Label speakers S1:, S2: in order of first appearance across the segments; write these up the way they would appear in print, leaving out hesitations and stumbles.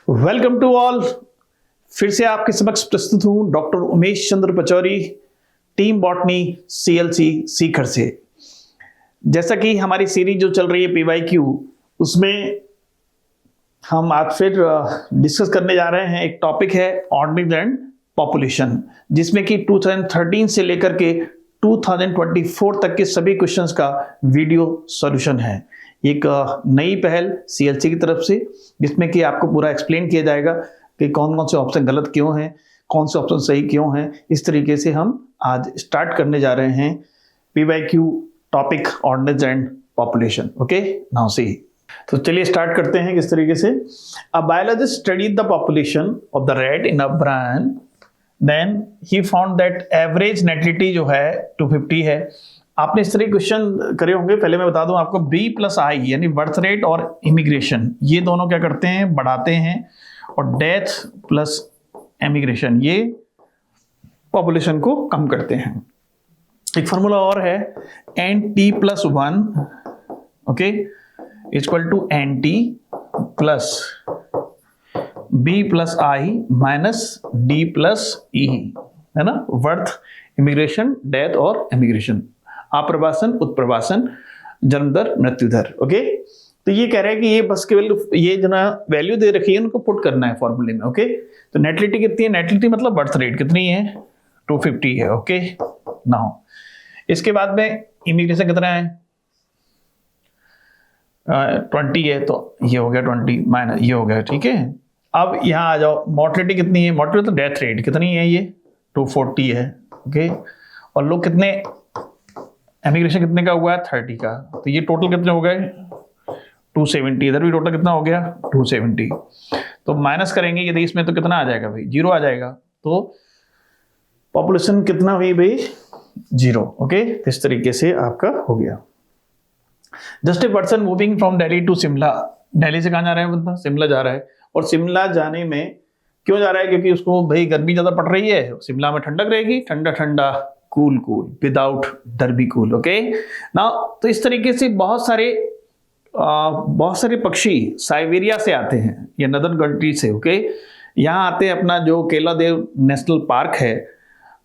S1: Welcome to all. फिर से आपके समक्ष प्रस्तुत हूं doctor Umesh Chandra Pachauri, team botany CLC Sikar से। जैसा कि हमारी सीरीज जो चल रही है पीवाईक्यू, उसमें हम आज फिर डिस्कस करने जा रहे हैं। एक टॉपिक है ऑर्डिनरी एंड पॉपुलेशन, जिसमें कि 2013 से लेकर के 2024 तक के सभी क्वेश्चंस का वीडियो सॉल्यूशन है। एक नई पहल सीएलसी की तरफ से, जिसमें कि आपको पूरा एक्सप्लेन किया जाएगा कि कौन कौन से ऑप्शन गलत क्यों हैं, कौन से ऑप्शन सही क्यों हैं। इस तरीके से हम आज स्टार्ट करने जा रहे हैं PYQ topic ordinary and population. Okay, now see. तो चलिए स्टार्ट करते हैं किस तरीके से। A biologist studied the population of the rat in a barn, then he found that average natality जो है 250 है। आपने इस तरह क्वेश्चन करे होंगे। पहले मैं बता दूं आपको, बी प्लस आई यानी बर्थ रेट और इमिग्रेशन, ये दोनों क्या करते हैं, बढ़ाते हैं, और डेथ प्लस इमिग्रेशन ये पॉपुलेशन को कम करते हैं। एक फॉर्मूला और है, N T plus 1 okay equal to N T plus B plus I minus D plus E, है ना। बर्थ, इमिग्रेशन, डेथ और इमिग्रेशन, आप्रवासन, उत्प्रवासन, जन्म दर, मृत्यु दर। ओके, तो ये कह रहा है कि ये बस केवल ये जो ना वैल्यू दे रखी है उनको पुट करना है फॉर्मूले में। ओके, तो नेटिलिटी कितनी है, नेटिलिटी मतलब बर्थ रेट कितनी है, 250 है। ओके, नाउ इसके बाद में इमिग्रेशन कितना है, 20 है, तो ये हो गया 20 माइनस ये हो गया। ठीक है, अब यहाँ आ जाओ, मोर्टेलिटी कितनी है, मोर्टेलिटी तो डेथ रेट कितनी है, ये 240 है। ओके, और लोग कितने, इमिग्रेशन कितने का हुआ है, 30 का, तो ये टोटल कितने हो गए, 270। इधर भी टोटल कितना हो गया, 270। तो माइनस करेंगे यदि इसमें, तो कितना आ जाएगा भाई, 0 आ जाएगा। तो पॉपुलेशन कितना हुई भाई, 0। ओके, इस तरीके से आपका हो गया। Just a person moving from Delhi to Shimla, Delhi से कहाँ जा रहा है बंदा, शिमला जा रहा है। और शिमला जाने में क्यों जा रहा है, क्योंकि उसको भाई गर्मी ज्यादा पड़ रही है, शिमला में ठंडक रहेगी, ठंडा ठंडा, cool cool, without दर्बी cool. Okay ना, तो इस तरीके से बहुत सारे पक्षी साइबेरिया से आते हैं या नदर्न कंट्री से। ओके, यहाँ आते हैं, अपना जो केलादेव नेशनल पार्क है,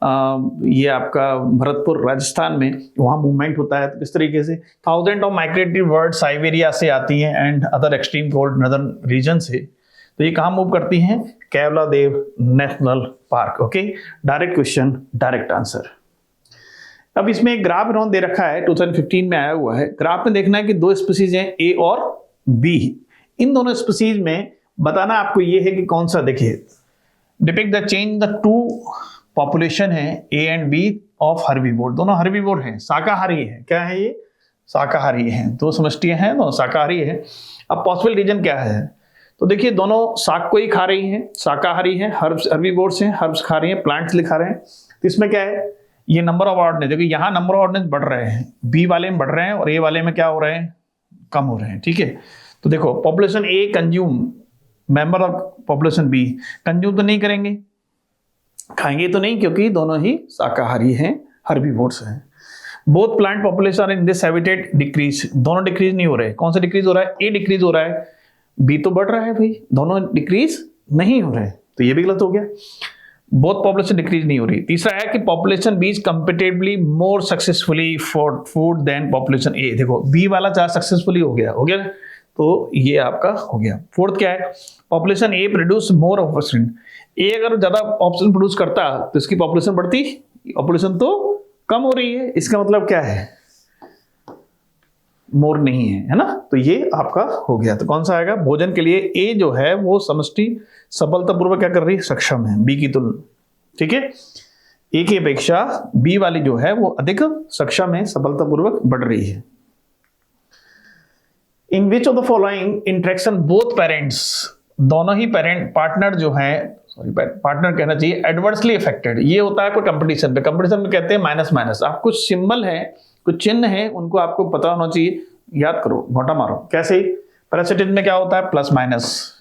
S1: ये आपका भरतपुर राजस्थान में, वहाँ मूवमेंट होता है। तो इस तरीके से thousand of migratory bird Siberia से आती हैं and other extreme cold northern region से। तो ये कहाँ मूव करती हैं, Keoladeo national park. Okay, direct question, direct answer. अब इसमें एक ग्राफ इन्होंने दे रखा है, 2015 में आया हुआ है। ग्राफ में देखना है कि 2 स्पीसीज हैं, ए और बी। इन दोनों स्पीसीज में बताना आपको ये है कि कौन सा, देखिए, depict the change the 2 population है A and B of herbivore. दोनों हर्बीवोर हैं, शाकाहारी है। क्या है ये, शाकाहारी है। 2 समष्टियां हैं, दोनों शाकाहारी है। अब पॉसिबल रीजन क्या है, तो देखिए दोनों शाक को ही खा रही हैं, शाकाहारी हैं, हर्बीवोर्स हैं, हर्ब्स खा रही हैं, प्लांट्स खा रहे हैं। तो इसमें क्या है, ये नंबर ऑफ ऑर्डिनेज, देखिए यहाँ नंबर ऑफ ऑर्डिनेज बढ़ रहे हैं, बी वाले में बढ़ रहे हैं और ए वाले में क्या हो रहे हैं, कम हो रहे हैं। ठीक है, तो देखो population A consume, member of population B consume तो नहीं करेंगे, खाएंगे तो नहीं, क्योंकि दोनों ही शाकाहारी हैं, हर्बीवोर्स हैं। Both plant population in this habitat decrease, दोनों डिक्रीज नहीं हो रहे। कौन सा डिक्रीज हो रहा है, ए डिक्रीज हो रहा है, बी तो बढ़ रहा है भाई, दोनों डिक्रीज नहीं हो रहे, तो ये भी गलत हो गया। बोथ पॉपुलेशन डिक्रीज नहीं हो रही। तीसरा है कि population B is comparatively more successfully for food then population A. देखो बी वाला चार सक्सेसफुली हो गया ना, तो ये आपका हो गया। फोर्थ क्या है, population A produce more option. A अगर ज्यादा ऑप्शन प्रोड्यूस करता तो इसकी पॉपुलेशन बढ़ती, पॉपुलेशन तो कम हो रही है, इसका मतलब क्या है, मोर नहीं है ना। तो ये आपका हो गया। तो कौन सा आएगा, भोजन के लिए ए जो है वो समष्टि सफलतापूर्वक क्या कर रही है, सक्षम है, बी की तुलना। ठीक है, ए की अपेक्षा बी वाली जो है वो अधिक सक्षम है, सफलतापूर्वक बढ़ रही है। In which of the following interaction both parents, दोनों ही पेरेंट पार्टनर जो है, सॉरी पार्टनर कहना चाहिए, एडवर्सली अफेक्टेड। ये होता है कोई कंपटीशन पे, कंपटीशन में कहते हैं माइनस माइनस। आप कुछ सिंबल है, कुछ चिन्ह है, उनको आपको पता होना चाहिए, याद करो, घोटा मारो। कैसे, पैरासिटिज्म में क्या होता है, प्लस माइनस,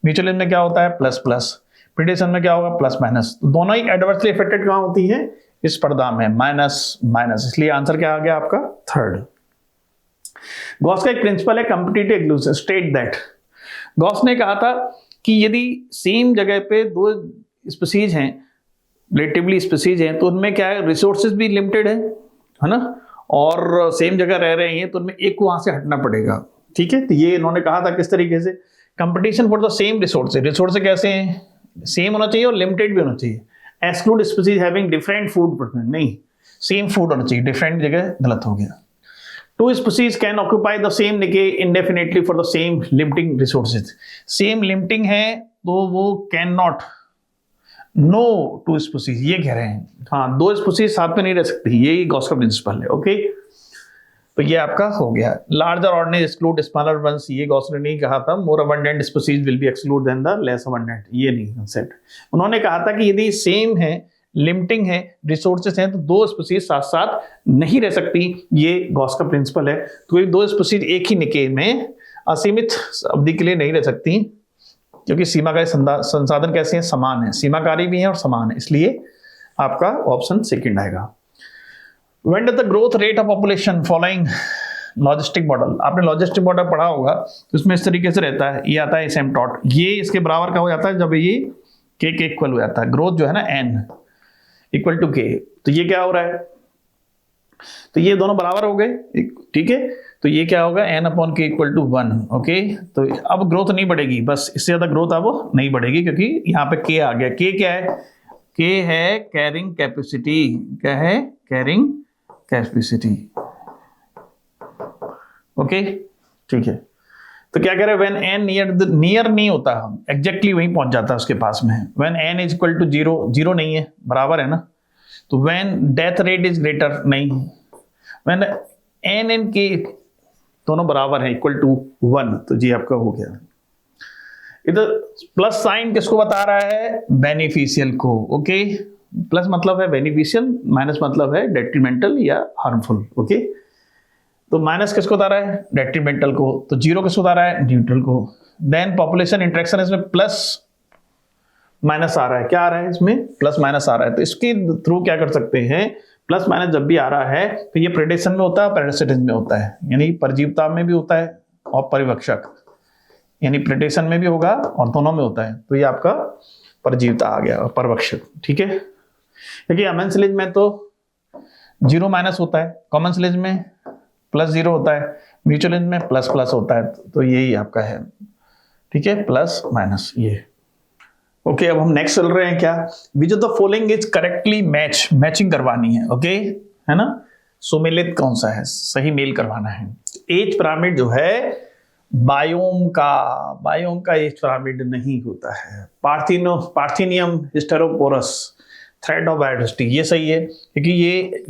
S1: म्यूचुअलिज्म में क्या होता है, प्लस प्लस, प्रीडेशन में क्या होगा, प्लस माइनस। तो दोनों ही एडवर्सली अफेक्टेड कहां होती है, इस स्पर्धा में, माइनस माइनस, इसलिए आंसर क्या आ गया आपका, थर्ड। गॉस का एक प्रिंसिपल है, competitive exclusive, state that. Gauss ने कहा था कि यदि सेम जगह पे दो स्पीसीज हैं, रिलेटिवली स्पीसीज हैं, तो उनमें क्या है, रिसोर्सेज भी लिमिटेड है ना, और सेम जगह रह रहे हैं तो उनमें एक को वहां से हटना पड़ेगा। ठीक है, तो ये इन्होंने कहा था किस तरीके से, competition for the same resources. Resources कैसे हैं, सेम होना चाहिए और लिमिटेड भी होना चाहिए। Exclude species having different food, नहीं, सेम फूड होना चाहिए, डिफरेंट जगह गलत हो गया। Two species can occupy the same niche indefinitely for the same limiting resources. Same limiting है तो वो can not, no two species ये कह रहे हैं। हाँ, दो स्पीसीज साथ में नहीं रह सकती, यही गॉस का प्रिंसिपल है। ओके, तो ये आपका हो गया। Larger ordinary exclude smaller ones, ये गॉस ने नहीं कहा था। More abundant species will be exclude then the less abundant, ये नहीं सेट। उन्होंने कहा था कि यदि सेम है, लिमिटिंग है, रिसोर्सेस हैं, तो दो स्पीसीज साथ साथ नहीं रह सकती, ये गॉस का प्रिंसिपल है। तो ये दो स्पीसीज एक ही निके में असीमित अवधि के लिए नहीं रह सकती, क्योंकि सीमाकारी संसाधन कैसे हैं, समान है, सीमाकारी भी है और समान है, इसलिए आपका ऑप्शन सेकंड आएगा। When does the growth rate of population following logistic model, आपने लॉजिस्टिक मॉडल पढ़ा होगा, तो इसमें इस तरीके से रहता है, ये आता है एसिम्पटोट, ये इसके बराबर का हो जाता है जब ये के इक्वल हो जाता है, ग्रोथ जो है ना n इक्वल टू के, तो ये क्या हो रहा है, तो ये दोनों बराबर हो गए। ठीक है, तो ये क्या होगा, n अपॉन के इक्वल टू 1। ओके, तो अब ग्रोथ नहीं बढ़ेगी, बस इससे ज्यादा ग्रोथ अब नहीं बढ़ेगी, क्योंकि यहाँ पे k आ गया। k क्या है, k है कैरिंग कैपेसिटी, क्या है, कैरिंग कैपेसिटी। ओके, ठीक है, तो क्या कह रहे हैं, व्हेन n नियर नहीं होता, हम एग्जैक्टली वहीं पहुंच जाता है उसके पास में। When n is equal to 0, 0 नहीं है, बराबर है ना, तो when death rate is greater, नहीं, व्हेन n एंड k दोनों बराबर है, इक्वल टू 1, तो जी आपका हो गया। इधर प्लस साइन किसको बता रहा है, बेनिफिशियल को। ओके, प्लस मतलब है बेनिफिशियल, माइनस मतलब है डेट्रीमेंटल या हार्मफुल। ओके, तो माइनस किसको बता रहा है, डेट्रीमेंटल को, तो 0 किसको बता रहा है, न्यूट्रल को। देन पॉपुलेशन इंटरेक्शन, इसमें प्लस माइनस आ रहा है, क्या आ रहा है इसमें, प्लस माइनस आ रहा है, तो इसके थ्रू क्या कर सकते हैं, प्लस माइनस जब भी आ रहा है तो ये प्रेडेशन में होता है, पैरासिटिज्म में होता है, यानी परजीवता में भी होता है और परिभक्षक, यानी प्रेडेशन में भी होगा और दोनों में होता है, तो ये आपका परजीवता आ गया और परभक्षक। ठीक है, क्योंकि अमेन सिलेज में तो 0 माइनस होता है, कॉमन सिलेज में प्लस 0 होता है, म्यूचुअल में प्लस प्लस होता है, तो यही आपका है। ठीक है, प्लस माइनस ये। ओके, अब हम नेक्स्ट चल रहे हैं, क्या, विच of the following is correctly matching करवानी है। ओके, है ना, सुमेलित कौन सा है, सही मेल करवाना है। एज पिरामिड जो है बायोम का एज पिरामिड नहीं होता है। पार्थिनियम हिस्टेरोपोरस, थ्रेड ऑफ बायोडाइवर्सिटी, ये सही है, क्योंकि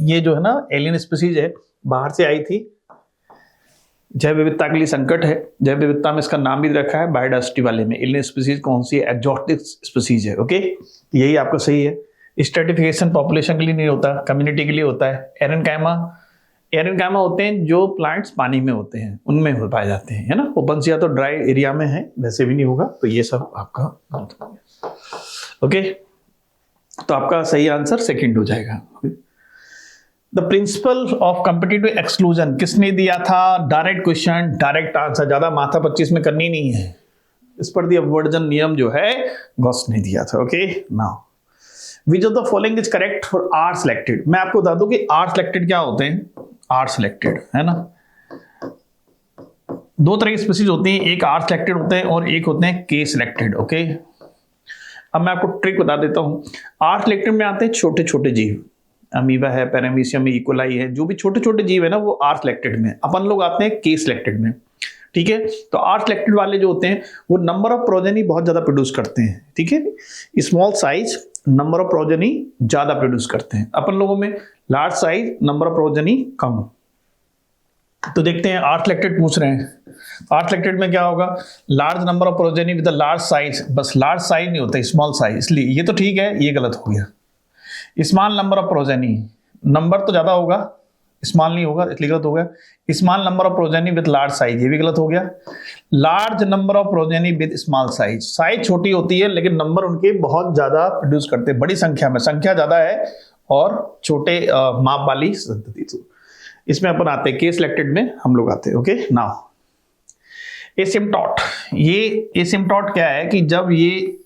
S1: ये जो है ना एलियन स्पीसीज है, बाहर से आई थी, जैव विविधता के लिए संकट है, जैव विविधता में इसका नाम भी रखा है बायोडाइवर्सिटी वाले में। एलियन स्पीसीज कौन सी है, एक्सोटिक स्पीसीज है। ओके, यही आपका सही है। स्ट्रेटिफिकेशन पॉपुलेशन के लिए नहीं होता, कम्युनिटी के लिए होता है। एरेनकाइमा होते हैं जो प्लांट्स पानी में होते हैं, उनमें हो पाए जाते हैं, है ना। ओपनसिया तो ड्राई एरिया में है, वैसे भी नहीं होगा, तो ये सब आपका ओके, तो आपका सही आंसर सेकंड हो जाएगा। The principle of competitive exclusion किसने दिया था, डायरेक्ट क्वेश्चन, डायरेक्ट आंसर, ज्यादा माथा 25 में करनी नहीं है। इस पर दी अपवर्जन नियम जो है गॉस ने दिया था। Okay, now which of the following is correct for R selected. मैं आपको बता दूं कि आर सिलेक्टेड क्या होते हैं। आर सिलेक्टेड है ना, दो तरह की स्पीसीज होती हैं, एक आर सिलेक्टेड होते हैं और एक होते हैं के सिलेक्टेड। ओके, अब मैं आपको ट्रिक बता देता हूं। आर सिलेक्टेड में आते हैं छोटे छोटे जीव, अमीबा है, पैरामीशियम, इकोलाई है, जो भी छोटे छोटे जीव है ना वो आर सिलेक्टेड में। अपन लोग आते हैं के सिलेक्टेड में। ठीक है, तो आर सिलेक्टेड वाले जो होते हैं वो नंबर ऑफ प्रोजेनी बहुत ज्यादा प्रोड्यूस करते हैं। ठीक है, small size number of progeny ज्यादा प्रोड्यूस करते हैं, अपन लोगों में large size number of progeny कम। तो देखते हैं, आर सिलेक्टेड पूछ रहे हैं, आर सिलेक्टेड में क्या होगा, large number of progeny with large size, बस लार्ज साइज नहीं होता, स्मॉल साइज, इसलिए ये तो ठीक है, ये गलत हो गया। Small number of progeny, number तो ज्यादा होगा, स्मॉल नहीं होगा, इसलिए गलत हो गया। Small number of progeny with large size, ये भी गलत हो गया। Large number of progeny with small size, size छोटी होती है लेकिन नंबर उनके बहुत ज्यादा प्रोड्यूस करते हैं, बड़ी संख्या में, संख्या ज्यादा है और छोटे माप वाली संतति। तो इसमें अपन आते हैं के सिलेक्टेड में, हम लोग आते हैं। ओके, नाउ एसिम्पटॉट, ये एसिम्पटॉट क्या है कि जब ये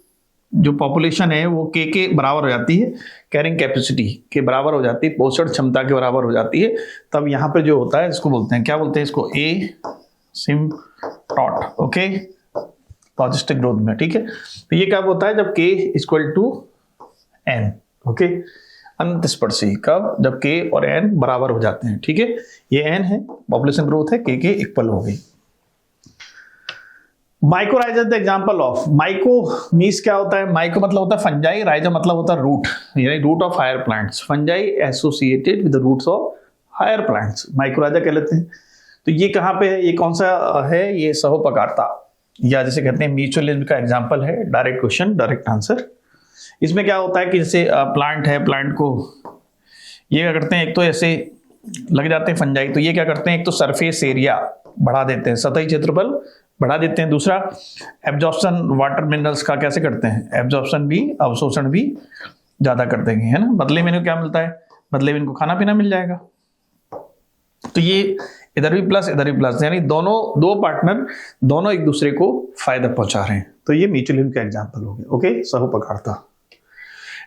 S1: जो पॉपुलेशन है वो के बराबर हो जाती है, कैरिंग कैपेसिटी के बराबर हो जाती है, पोषण क्षमता के बराबर हो जाती है, तब यहाँ पे जो होता है इसको बोलते हैं, क्या बोलते हैं इसको, एसिम्पटॉट। ओके, लॉजिस्टिक ग्रोथ में, ठीक है। तो ये कब होता है, जब k equal to n। Okay, अंतस्पर्शी कब, जब k और n बराबर हो जाते हैं, ठीक है। ये n है, पॉपुलेशन ग्रोथ है, k इक्वल हो गई। Mycorrhiza the example of, myco means क्या होता है, माइको मतलब होता है फंजाई, राइजा मतलब होता है रूट, यानी root of higher plants, fungi associated with the roots of higher plants, mycorrhiza कह लेते हैं। तो ये कहाँ पे है, ये कौन सा है, ये सहोपकारिता, या जैसे कहते हैं म्यूचुअलिज्म का एग्जांपल है। Direct question direct answer. इसमें क्या होता है कि जैसे प्लांट है, प्लांट को ये क्या करते हैं, एक तो ऐसे लग जाते हैं फंजाई, तो ये क्या करते हैं, एक तो सरफेस एरिया बढ़ा देते हैं, सतही क्षेत्रफल बढ़ा देते हैं। दूसरा एब्जॉर्प्शन वाटर मिनरल्स का कैसे करते हैं, एब्जॉर्प्शन भी, अवशोषण भी ज्यादा कर देंगे, है ना। बदले में इनको क्या मिलता है, बदले में इनको खाना पीना मिल जाएगा। तो ये इधर भी प्लस इधर भी प्लस, यानी दोनों, दो पार्टनर दोनों एक दूसरे को फायदा पहुंचा रहे हैं। तो ये म्यूचुअलिज्म का एग्जांपल हो गया। ओके, सहोपकारिता।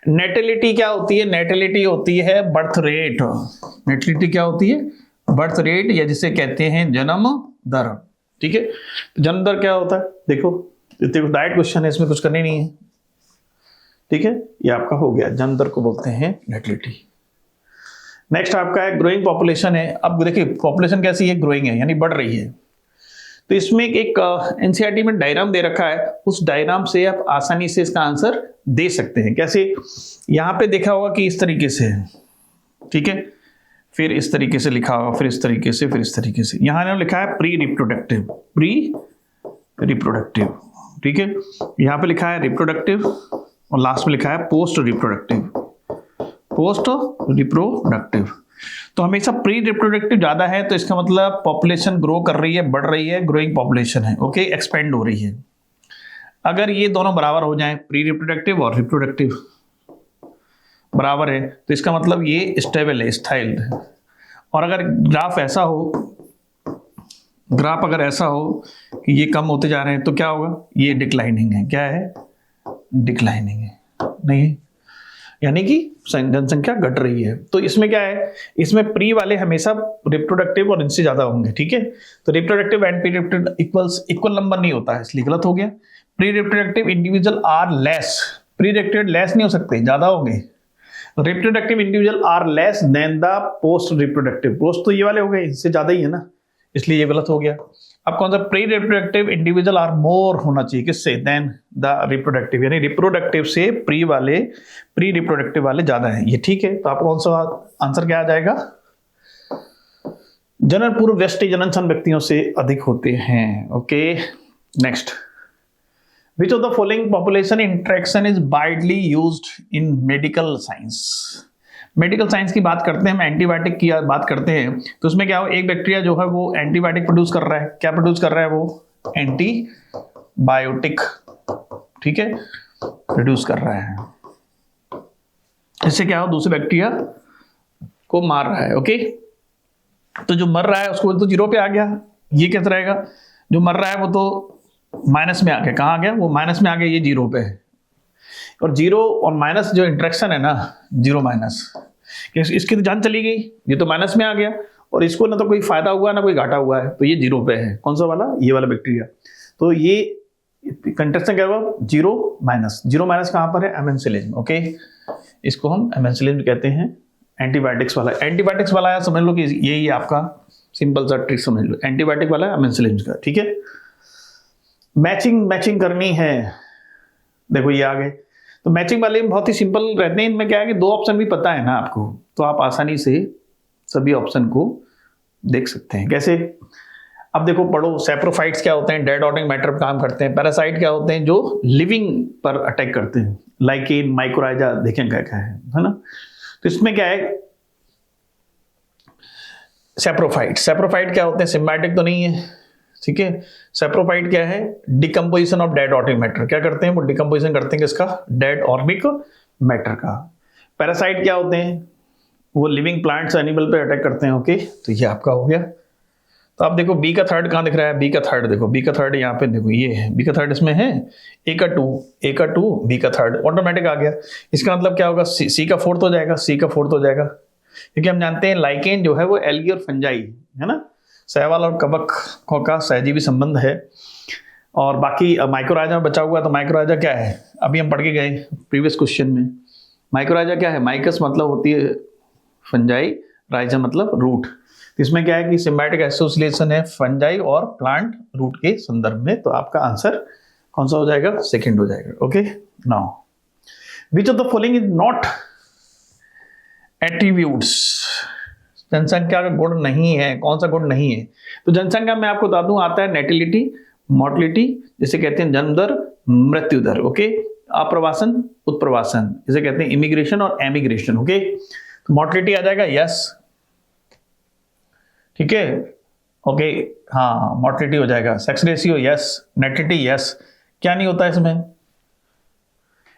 S1: नेटिलिटी क्या होती है, नेटिलिटी होती है बर्थ रेट। नेटिलिटी क्या होती है, बर्थ रेट, या जिसे कहते हैं जन्म दर, ठीक है। तो जन्म दर क्या होता है, देखो डायरेक्ट क्वेश्चन है, इसमें कुछ करने नहीं है, ठीक है। ये आपका हो गया, जन्म दर को बोलते हैं नेटिलिटी। नेक्स्ट आपका है ग्रोइंग पॉपुलेशन है। अब देखिए पॉपुलेशन कैसी है, ग्रोइंग है, यानी बढ़ रही है। तो इसमें एक एनसीईआरटी में डायग्राम दे रखा है, उस डायग्राम से आप आसानी से इसका आंसर दे सकते हैं। कैसे, यहां पे देखा होगा कि इस तरीके से है, ठीक है, फिर इस तरीके से लिखा होगा, फिर इस तरीके से, फिर इस तरीके से। यहां ने लिखा है प्री रिप्रोडक्टिव, प्री रिप्रोडक्टिव, ठीक है। यहां पे लिखा है रिप्रोडक्टिव और लास्ट में लिखा है पोस्ट रिप्रोडक्टिव, पोस्ट रिप्रोडक्टिव। तो हमेशा प्री रिप्रोडक्टिव ज्यादा है, तो इसका मतलब पॉपुलेशन ग्रो कर रही है, बढ़ रही है, ग्रोइंग पॉपुलेशन है, ओके, एक्सपेंड हो रही है। अगर ये दोनों बराबर हो जाएं, प्री रिप्रोडक्टिव और रिप्रोडक्टिव बराबर है, तो इसका मतलब ये स्टेबल है, स्थायी है। और अगर ग्राफ ऐसा हो, ग्राफ अगर ऐसा हो कि ये कम होते जा रहे हैं, तो क्या होगा, ये डिक्लाइनिंग है। क्या है, डिक्लाइनिंग है, नहीं, यानी कि जनसंख्या घट रही है। तो इसमें क्या है, इसमें प्री वाले हमेशा रिप्रोडक्टिव और इनसे ज्यादा होंगे, ठीक है। तो reproductive and pre reproductive equal number नहीं होता है, इसलिए गलत हो गया। Pre reproductive individual are less, pre reproductive less नहीं हो सकते, ज्यादा होंगे। Reproductive individual are less than the post reproductive, post तो ये वाले हो गए, इससे ज्यादा ही है ना, इसलिए ये गलत हो गया। अब कौन सा, pre reproductive individual are more होना चाहिए, किससे, देन द रिप्रोडक्टिव, यानी रिप्रोडक्टिव से प्री वाले, प्री रिप्रोडक्टिव वाले ज्यादा है, ये ठीक है। तो आपको कौन सा आंसर क्या आ जाएगा, जनन पूर्व व्यष्टि जनन सन व्यक्तियों से अधिक होते हैं। Okay, next, Which of the following population interaction is widely used in medical science? Medical science की बात करते हैं, हम एंटीबायोटिक की बात करते हैं, तो उसमें क्या हो, एक बैक्टीरिया जो है वो एंटीबायोटिक प्रोड्यूस कर रहा है। क्या प्रोड्यूस कर रहा है वो, एंटीबायोटिक, ठीक है, प्रोड्यूस कर रहा है। इससे क्या हो, दूसरे बैक्टीरिया को मार रहा है। ओके, तो जो मर रहा है उसको तो जीरो पे आ गया, ये कैसे रहेगा, जो मर रहा है वो तो माइनस में आ गया, कहाँ आ गया, वो माइनस में आ गया, ये जीरो पे है। और जीरो और माइनस जो इंटरेक्शन है ना, जीरो माइनस, इसकी तो जान चली गई, ये तो माइनस में आ गया, और इसको ना तो कोई फायदा हुआ ना कोई घाटा हुआ है, तो ये जीरो पे है। कौन सा वाला, ये वाला बैक्टीरिया। तो ये कंट्रेक्शन क्या हुआ, जीरो माइनस, जीरो माइनस कहाँ पर है, एमेंसिलिज्म। ओके, इसको हम एमेंसिलिज्म कहते हैं, एंटीबायोटिक्स वाला। एंटीबायोटिक्स वाला समझ लो कि यही आपका सिंपल सा ट्रिक समझ लो, एंटीबायोटिक वाला एमेंसिलिज्म का, ठीक है। मैचिंग करनी है, देखो ये आ गए। तो मैचिंग वाले बहुत ही सिंपल रहते हैं, इनमें क्या है कि दो ऑप्शन भी पता है ना आपको, तो आप आसानी से सभी ऑप्शन को देख सकते हैं। कैसे, अब देखो पढ़ो, सैप्रोफाइट्स क्या होते हैं, डेड ऑर्गेनिक मैटर पर काम करते हैं। पैरासाइट क्या होते हैं, जो लिविंग पर अटैक करते हैं, लाइकेन, माइकोराइजा, देखें क्या क्या है ना। तो इसमें क्या है, सैप्रोफाइट क्या होते हैं, सिम्बायोटिक तो नहीं है, ठीक है। सैप्रोफाइट क्या है, decomposition of dead organic matter, क्या करते हैं वो, डिकम्पोजिशन करते हैं किसका, डेड ऑर्गेनिक मैटर का। पैरासाइट क्या होते हैं, वो लिविंग प्लांट्स एनिमल पे अटैक करते हैं। ओके, तो ये आपका हो गया। तो आप देखो बी का थर्ड कहाँ दिख रहा है, बी का थर्ड देखो, बी का थर्ड यहाँ पे देखो, ये है बी का थर्ड, इसमें है ए का टू, बी का थर्ड, ऑटोमेटिक आ गया। इसका मतलब क्या होगा, सी का फोर्थ हो जाएगा, सी का फोर्थ हो जाएगा, क्योंकि हम जानते हैं लाइकेन जो है वो एल्गी और फंजाई है ना, सहवाल और कवक का सहजीवी संबंध है। और बाकी माइक्रोराइजा में बचा हुआ, तो माइक्रोराइजा क्या है, अभी हम पढ़ के गए प्रीवियस क्वेश्चन में। माइक्रोराइजा क्या है, माइकस मतलब होती है फंजाई, राइजा मतलब रूट। इसमें क्या है कि सिम्बायोटिक एसोसिएशन है फंजाई और प्लांट रूट के संदर्भ में, तो आपका आंसर कौन सा हो जाएगा, सेकंड हो जाएगा। Okay, now which of the following is not attributes, जनसंख्या का गुण नहीं है, कौन सा गुण नहीं है। तो जनसंख्या में आपको बता दूं आता है नेटिलिटी, मोर्टिलिटी, जिसे कहते हैं जन्म दर, मृत्यु दर, ओके, अप्रवासन, उत्प्रवासन, जिसे कहते हैं इमिग्रेशन और एमिग्रेशन। ओके, तो मोर्टिलिटी आ जाएगा यस, ठीक है, ओके, हाँ मोर्टिलिटी हो जाएगा। सेक्स रेशियो यस, नेटिलिटी यस, क्या नहीं होता इसमें,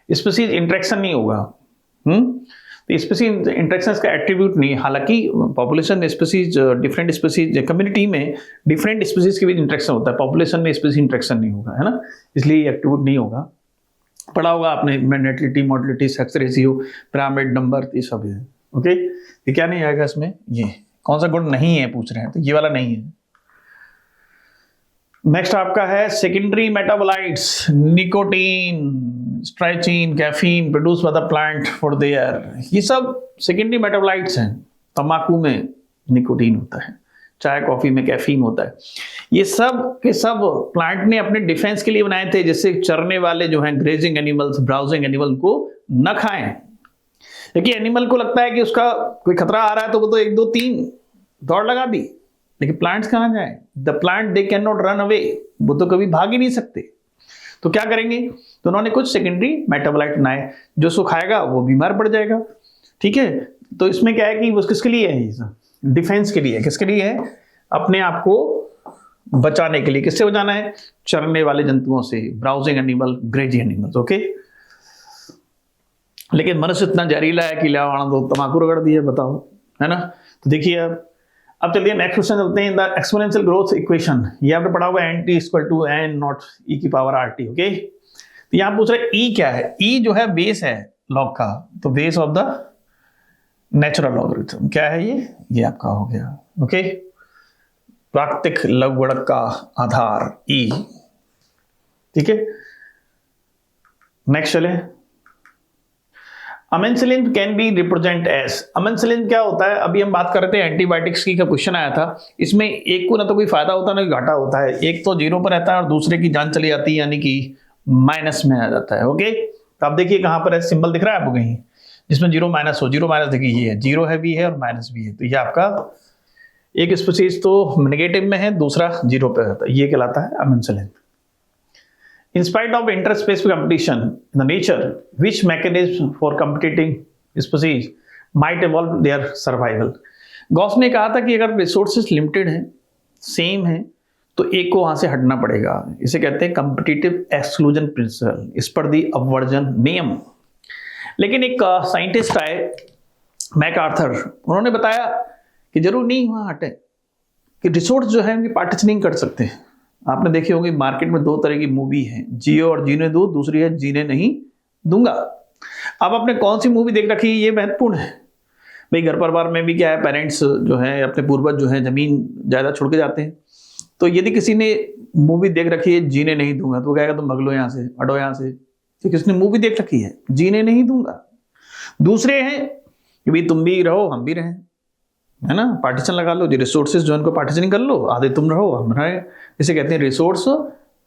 S1: स्पीशीज इंटरेक्शन नहीं होगा। तो स्पीशीज इंटरेक्शन का एट्रीब्यूट नहीं, हालांकि population species, different species community में डिफरेंट स्पीशीज के बीच इंटरेक्शन होता है, पॉपुलेशन में स्पीशीज इंटरेक्शन नहीं होगा, है ना, इसलिए एट्रीब्यूट नहीं होगा। पढ़ा होगा आपने natality, mortality, sex ratio, pyramid number, ये सब है। ओके, ये क्या नहीं आएगा इसमें, ये कौन सा गुण नहीं है पूछ रहे हैं, तो ये वाला नहीं है। नेक्स्ट आपका है secondary metabolites, nicotine, strychnine, caffeine produce by the plant for their, ये सब सेकेंडरी मेटाबोलाइट्स हैं। तंबाकू में निकोटीन होता है, चाय कॉफी में कैफीन होता है, ये सब के सब प्लांट ने अपने डिफेंस के लिए बनाए थे, जिससे चरने वाले जो हैं ग्रेजिंग एनिमल्स, ब्राउजिंग एनिमल को न खाएं, क्योंकि एनिमल को लगता है कि उसका कोई खतरा आ रहा है तो वो तो 1 2 3 दौड़ लगा दी, लेकिन प्लांट्स कहां जाए, the plant they can not run away, वो तो कभी भाग ही नहीं सकते। तो क्या करेंगे, तो उन्होंने कुछ सेकेंडरी मेटाबोलाइट बनाए, जो उसको खाएगा वो बीमार पड़ जाएगा, ठीक है। तो इसमें क्या है कि वो किसके लिए है, डिफेंस के लिए, किसके लिए है, अपने आप को बचाने के लिए। किससे बचाना है, चरने वाले जंतुओं से, browsing animal, greasy animals, okay. लेकिन मनुष्य इतना जहरीला है कि लावाना तो तम्बाकू रगड़ दिए, बताओ, है ना। तो देखिए अब चलिए नेक्स्ट क्वेश्चन चलते हैं। द एक्सपोनेंशियल ग्रोथ इक्वेशन, ये आपने पढ़ा हुआ है, nt equal to n not e की पावर rt, ओके। तो यहाँ पूछ रहे e क्या है, e जो है बेस है लॉग का, तो base of the natural logarithm क्या है, ये आपका हो गया, ओके। प्राकृतिक लघुगणक का आधार e, ठीक है। नेक्स्ट चले, अमेंसिलिन कैन बी रिप्रेजेंट एज, अमेंसिलिन क्या होता है, अभी हम बात कर रहे थे एंटीबायोटिक्स की का क्वेश्चन आया था, इसमें एक को ना तो कोई फायदा होता है ना घाटा होता है, एक तो 0 पर रहता है और दूसरे की जान चली जाती है, यानी कि माइनस में आ जाता है, ओके। तो आप देखिए कहां पर है, सिंबल दिख रहा है आपको कहीं जिसमें 0 माइनस हो, 0 माइनस देखिए ये है, 0 है भी है और माइनस भी है, तो ये आपका एक स्पीशीज तो नेगेटिव में है, दूसरा 0 पे रहता है, ये कहलाता है अमेंसिलिन। In spite of interspecific competition in the nature, which mechanism for competing species might evolve their survival? Gauss ने कहा था कि अगर रिसोर्सेज लिमिटेड हैं, सेम है, तो एक को वहां से हटना पड़ेगा, इसे कहते हैं कम्पिटिटिव एक्सक्लूजन प्रिंसिपल, इस पर दी अपवर्जन नियम। लेकिन एक साइंटिस्ट आए मैकआर्थर, उन्होंने बताया कि जरूर नहीं वहां हटे, कि रिसोर्स जो है उनकी पार्टीशनिंग कर सकते हैं। आपने देखी होगी मार्केट में 2 तरह की मूवी है, जियो और जीने दो, दूसरी है जीने नहीं दूंगा। अब आपने कौन सी मूवी देख रखी है, ये महत्वपूर्ण है भाई। घर परिवार में भी क्या है, पेरेंट्स जो हैं अपने पूर्वज जो हैं जमीन जायदाद छोड़ के जाते हैं, तो यदि किसी ने मूवी देख रखी है जीने नहीं दूंगा, तो वो कहेगा तुम भग लो यहाँ से, हटो यहाँ से, तो किसने मूवी देख रखी है जीने नहीं दूंगा। दूसरे हैं कि भाई तुम भी रहो हम भी रहें, है ना, पार्टीशन लगा लो, जो रिसोर्सेज जो उनको पार्टीशनिंग कर लो, आधे तुम रहो हम रहे, इसे कहते हैं रिसोर्स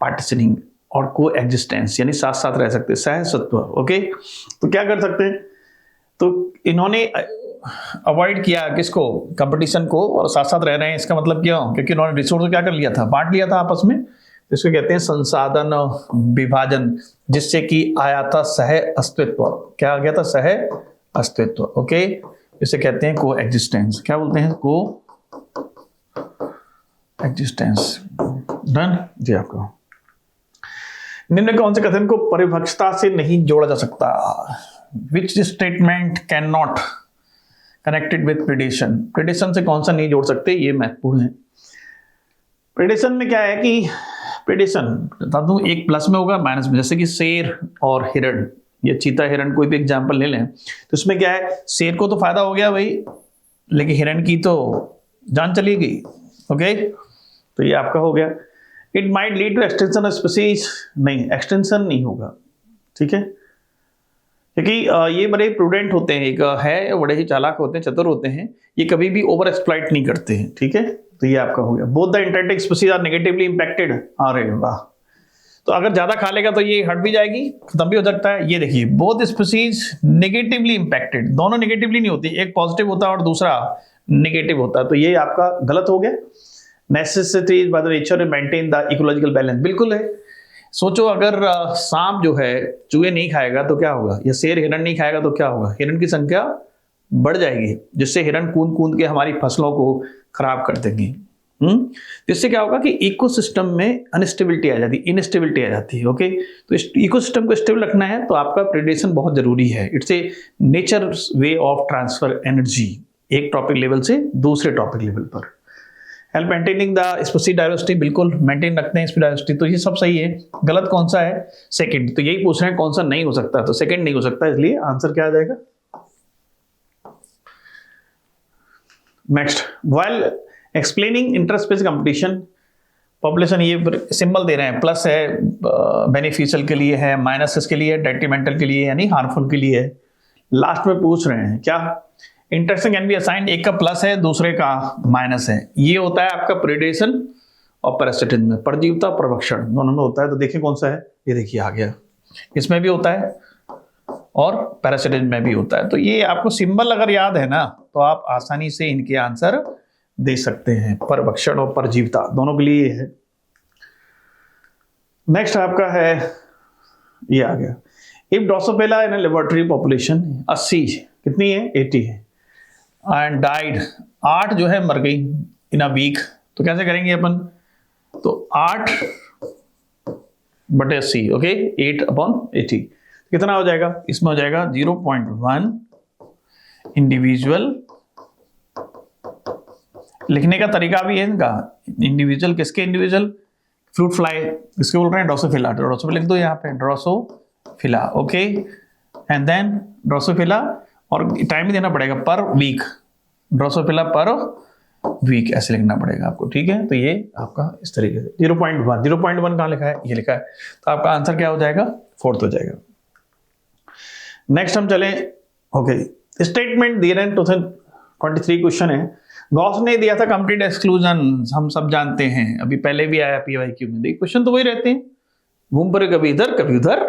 S1: पार्टीशनिंग और को एग्जिस्टेंस, यानी साथ साथ रह सकते, सहसत्व, ओके। तो क्या कर सकते हैं, तो इन्होंने अवॉइड किया किसको, कंपटीशन को, और साथ साथ रह रहे हैं। इसका मतलब क्या, क्योंकि इन्होंने रिसोर्स को क्या कर लिया था, बांट लिया था आपस में, तो इसको कहते हैं संसाधन विभाजन, जिससे कि आया था सह अस्तित्व। क्या आ गया था, सह अस्तित्व, ओके। इसे कहते हैं को एग्जिस्टेंस, क्या बोलते हैं, को एग्जिस्टेंस। डन जी। आपको निम्न कौन से कथन को परिभक्षता से नहीं जोड़ा जा सकता, which statement can not connected with predation, predation से कौन सा नहीं जोड़ सकते, ये महत्वपूर्ण है। प्रेडेशन में क्या है कि प्रेडेशन बता दूं, एक प्लस में होगा माइनस में, जैसे कि शेर और हिरण या चीता हिरण कोई भी एग्जांपल ले लें, तो इसमें क्या है, शेर को तो फायदा हो गया भाई, लेकिन हिरण की तो जान चली गई। ओके, तो ये आपका हो गया। It might lead to extension of species, नहीं एक्सटेंशन नहीं होगा, ठीक है, क्योंकि ये बड़े प्रूडेंट होते हैं, एक है बड़े ही चालाक होते हैं, चतुर होते हैं, ये कभी भी ओवर एक्सप्लॉइट नहीं करते हैं, ठीक है। तो ये आपका हो गया। Both the interacting species are negatively impacted. अरे वाह, तो अगर ज्यादा खा लेगा तो ये हट भी जाएगी, खत्म भी हो सकता है। ये देखिए, बोथ स्पीसीज नेगेटिवली इंपैक्टेड, दोनों नेगेटिवली नहीं होती, एक पॉजिटिव होता है और दूसरा नेगेटिव होता है, तो ये आपका गलत हो गया। Necessity by the nature to maintain the ecological balance, बिल्कुल है। सोचो अगर सांप जो है चूहे नहीं खाएगा तो क्या होगा, या शेर हिरण नहीं खाएगा तो क्या होगा, हिरण की संख्या बढ़ जाएगी, जिससे हिरण कूद कूद के हमारी फसलों को खराब कर देंगे। जिससे क्या होगा कि इकोसिस्टम में अनस्टेबिलिटी आ जाती है, इनस्टेबिलिटी आ जाती है। ओके, तो इस इकोसिस्टम को स्टेबल रखना है तो आपका प्रेडेशन बहुत जरूरी है। It's a nature way of transfer energy, एक टॉपिक लेवल से दूसरे टॉपिक लेवल पर। Help maintaining the species diversity, बिल्कुल मेंटेन रखते हैं स्पीसीज डाइवर्सिटी, तो ये सब सही है। गलत कौन सा है, सेकंड। तो यही पूछ रहे हैं कौन सा नहीं हो सकता, तो सेकंड नहीं हो सकता, इसलिए आंसर क्या आ जाएगा। Next, while explaining interspace competition, population, ये सिंबल दे रहे हैं, प्लस है बेनिफिशियल के लिए है, माइनस इसके लिए, डेट्रीमेंटल के लिए यानी हार्मफुल के लिए है। लास्ट में पूछ रहे हैं क्या, इंटरेक्शन कैन बी असाइंड, एक का प्लस है दूसरे का माइनस है। ये होता है आपका प्रेडेशन और पैरासिटिज्म में, परजीवता प्रभक्षण दोनों में होता है। तो देखिए कौन सा है, ये देखिए आ गया, इसमें भी होता है और पैरासिटिज्म में भी होता है। तो ये आपको सिंबल अगर याद है ना तो आप आसानी से इनके आंसर दे सकते हैं, परभक्षण और परजीवता दोनों के लिए है। नेक्स्ट आपका है, ये आ गया, if Drosophila in laboratory population 80, कितनी है 80 है, एंड डाइड 8 जो है मर गई इन अ वीक, तो कैसे करेंगे अपन, तो 8/80, ओके, 8/80 कितना हो जाएगा, इसमें हो जाएगा 0.1 इंडिविजुअल। लिखने का तरीका भी है इनका, इंडिविजुअल किसके, इंडिविजुअल फ्रूट फ्लाई किसके बोल रहे हैं, ड्रोसोफिला, ड्रोसोफिला लिख दो यहाँ पे, Drosophila, okay, and then Drosophila, और टाइम भी देना पड़ेगा पर वीक, ड्रोसोफिला पर वीक ऐसे लिखना पड़ेगा आपको, ठीक है। तो ये आपका इस तरीके से 0.1 कहाँ लिखा है, ये लिखा है, तो आपका आंसर क्या हो जाएगा, 4th हो जाएगा। नेक्स्ट हम चलें, ओके, स्टेटमेंट दिए हैं 2023 क्वेश्चन है, गॉस ने दिया था कंप्लीट एक्सक्लूजन, हम सब जानते हैं, अभी पहले भी आया पीवाईक्यू में, देखिए क्वेश्चन तो वही रहते हैं, घूम पड़े कभी इधर कभी उधर,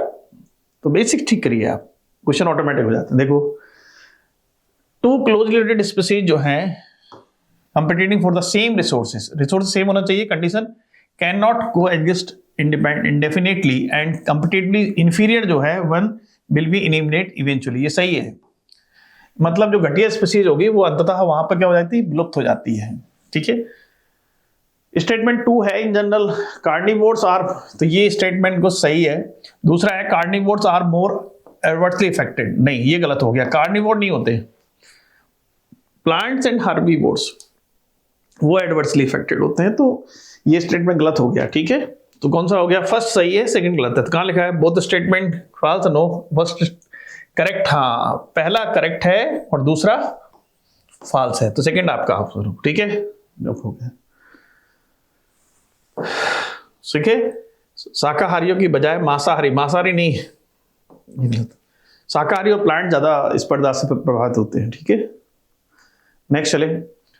S1: तो बेसिक ठीक करिए आप, क्वेश्चन ऑटोमेटिक हो जाते हैं। देखो, टू क्लोजली रिलेटेड स्पीसीज जो है competing for the same resources, resource same होना चाहिए, कंडीशन कैन नॉट को एग्जिस्ट इंडेफिनेटली एंड कंपीटिटली इंफीरियर जो है one will be eliminate eventually, ये सही है। मतलब जो घटिया स्पीसीज होगी वो अंततः वहां पर क्या हो जाती है, विलुप्त हो जाती है, ठीक है। स्टेटमेंट 2 है, इन जनरल कार्निवोर्स आर, तो ये स्टेटमेंट को सही है। दूसरा है carnivores are more adversely affected, नहीं ये गलत हो गया, कार्निवोर नहीं होते, प्लांट्स एंड हर्बीवोर्स वो एडवर्सली इफेक्टेड होते हैं, तो ये स्टेटमेंट गलत हो गया, ठीक है। तो कौन सा हो गया, फर्स्ट सही है, सेकंड गलत है। तो कहां लिखा है, both statement false, no, first correct, हाँ पहला करेक्ट है और दूसरा फॉल्स है, तो सेकंड आपका ऑप्शन, ठीक है, हो गया। ठीक है, शाकाहारियों की बजाय मांसाहारी, मांसाहारी नहीं, शाकाहारी और प्लांट ज्यादा स्पर्धा से प्रभावित होते हैं, ठीक है। नेक्स्ट चले,